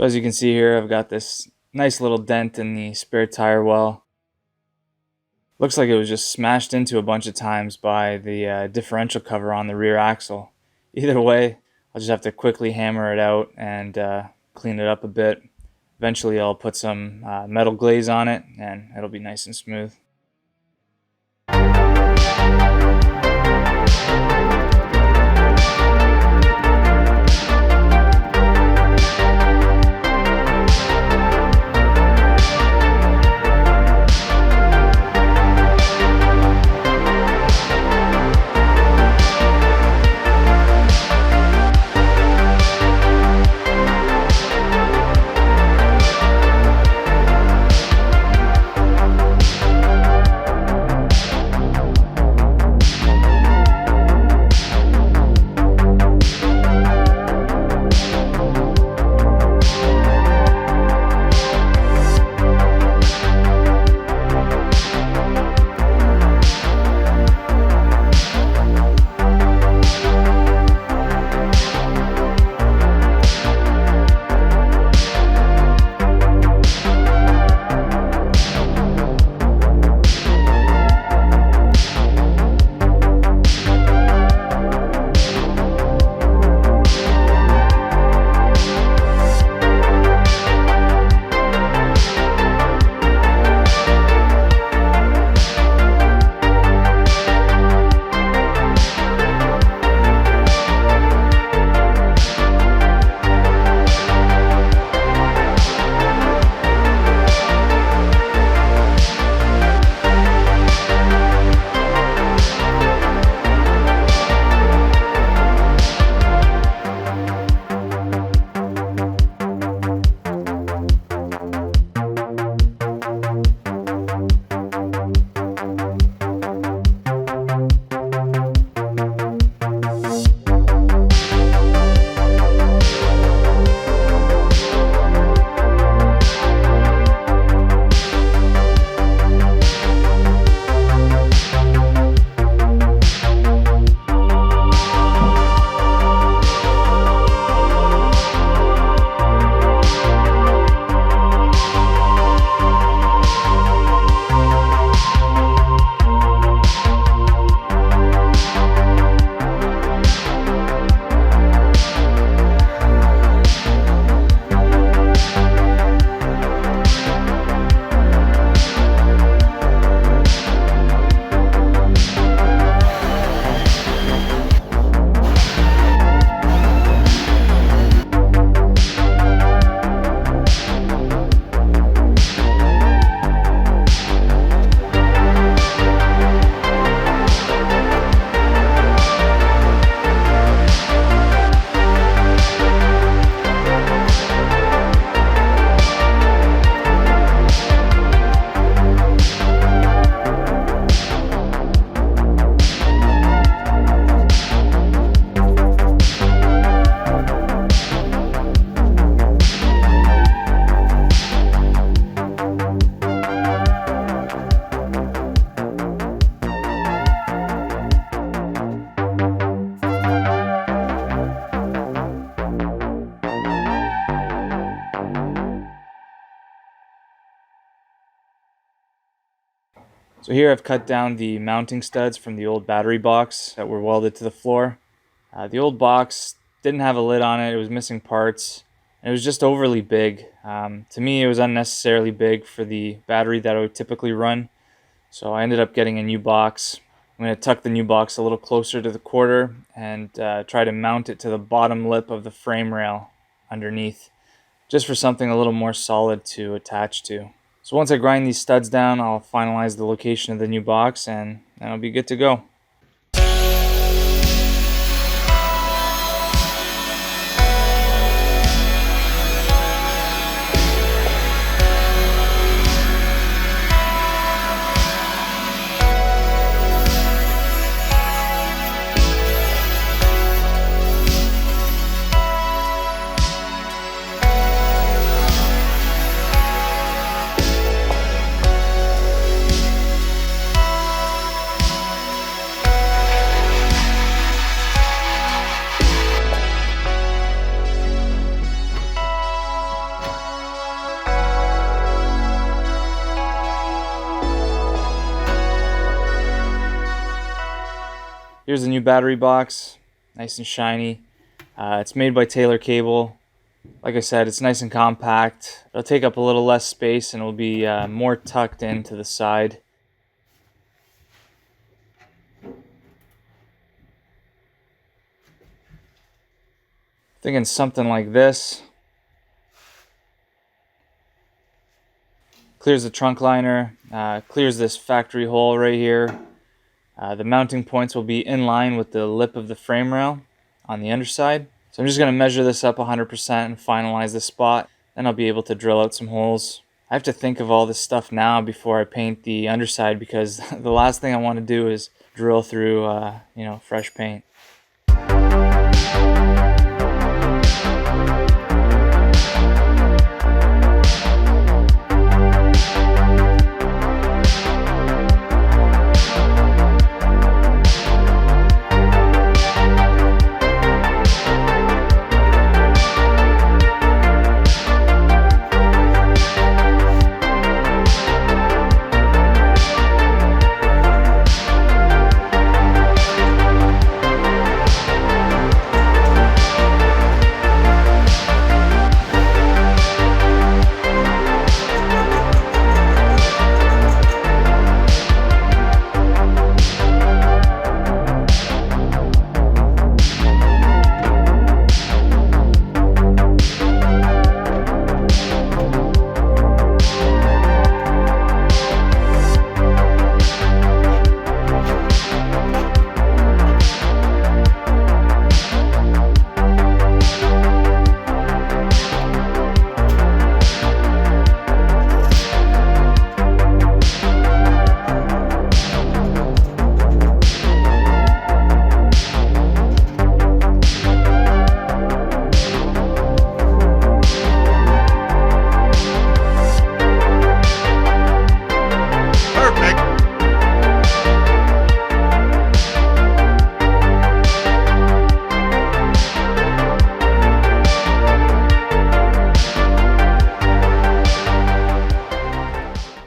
So as you can see here, I've got this nice little dent in the spare tire well. Looks like it was just smashed into a bunch of times by the differential cover on the rear axle. Either way, I'll just have to quickly hammer it out and clean it up a bit. Eventually I'll put some metal glaze on it and it'll be nice and smooth. So here I've cut down the mounting studs from the old battery box that were welded to the floor. The old box didn't have a lid on it, it was missing parts, and it was just overly big. To me, it was unnecessarily big for the battery that I would typically run, so I ended up getting a new box. I'm going to tuck the new box a little closer to the quarter and try to mount it to the bottom lip of the frame rail underneath, just for something a little more solid to attach to. So once I grind these studs down, I'll finalize the location of the new box and I'll be good to go. Here's the new battery box, nice and shiny. It's made by Taylor Cable. Like I said, it's nice and compact. It'll take up a little less space and it'll be more tucked into the side. Thinking something like this. Clears the trunk liner, clears this factory hole right here. The mounting points will be in line with the lip of the frame rail on the underside. So I'm just going to measure this up 100% and finalize the spot. Then I'll be able to drill out some holes. I have to think of all this stuff now before I paint the underside, because the last thing I want to do is drill through fresh paint.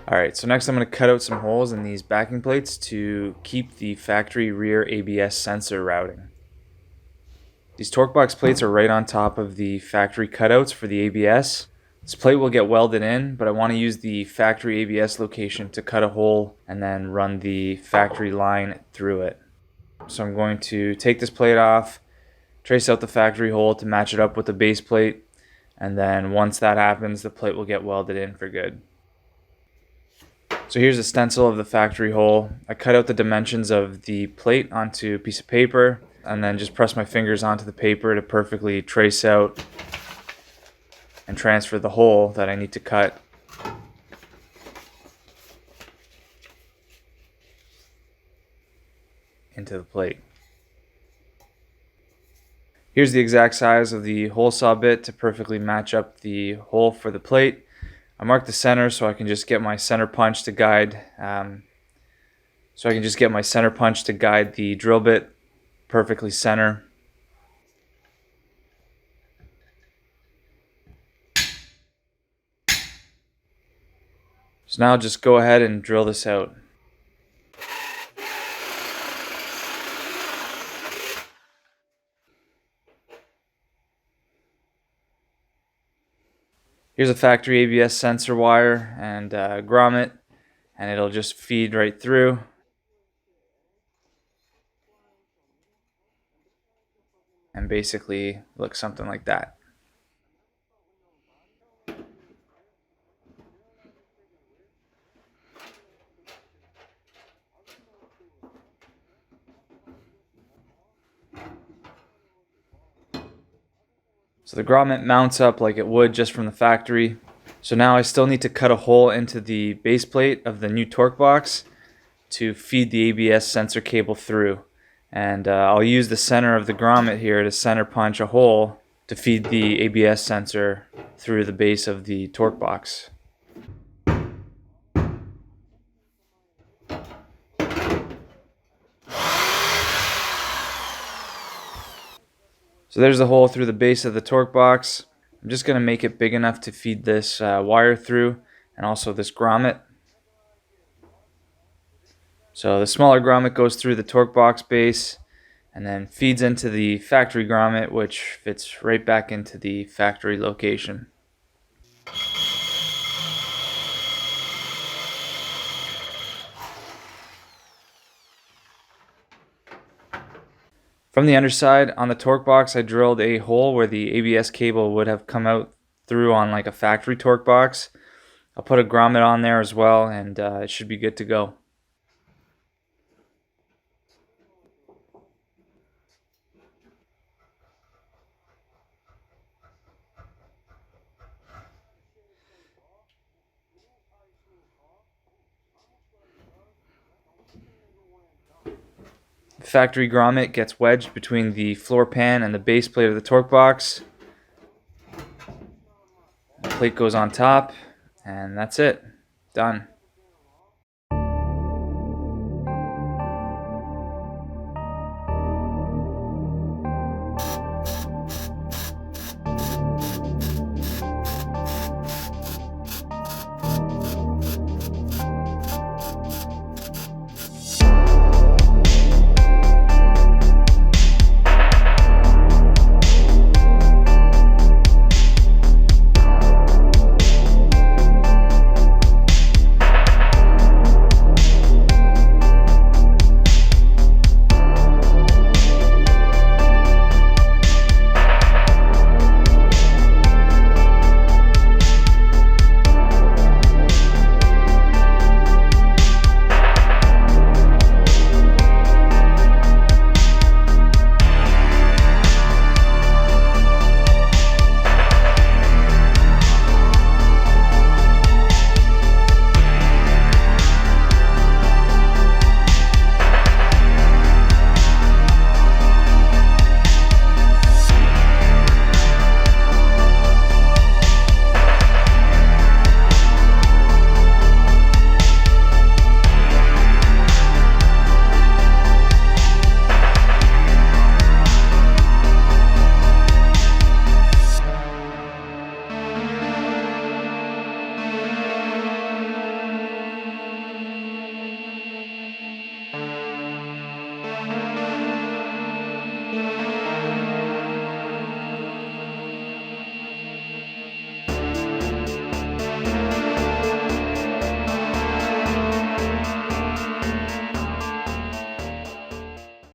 Alright, so next I'm going to cut out some holes in these backing plates to keep the factory rear ABS sensor routing. These torque box plates are right on top of the factory cutouts for the ABS. This plate will get welded in, but I want to use the factory ABS location to cut a hole and then run the factory line through it. So I'm going to take this plate off, trace out the factory hole to match it up with the base plate, and then once that happens, the plate will get welded in for good. So here's a stencil of the factory hole. I cut out the dimensions of the plate onto a piece of paper and then just press my fingers onto the paper to perfectly trace out and transfer the hole that I need to cut into the plate. Here's the exact size of the hole saw bit to perfectly match up the hole for the plate. I marked the center so I can just get my center punch to guide the drill bit perfectly center. So now just go ahead and drill this out. Here's a factory ABS sensor wire and grommet, and it'll just feed right through. And basically looks something like that. So the grommet mounts up like it would just from the factory. So now I still need to cut a hole into the base plate of the new torque box to feed the ABS sensor cable through. And I'll use the center of the grommet here to center punch a hole to feed the ABS sensor through the base of the torque box. So there's the hole through the base of the torque box. I'm just going to make it big enough to feed this wire through and also this grommet. So the smaller grommet goes through the torque box base, and then feeds into the factory grommet, which fits right back into the factory location. From the underside on the torque box, I drilled a hole where the ABS cable would have come out through on like a factory torque box. I'll put a grommet on there as well, and it should be good to go. The factory grommet gets wedged between the floor pan and the base plate of the torque box. The plate goes on top, and that's it. Done.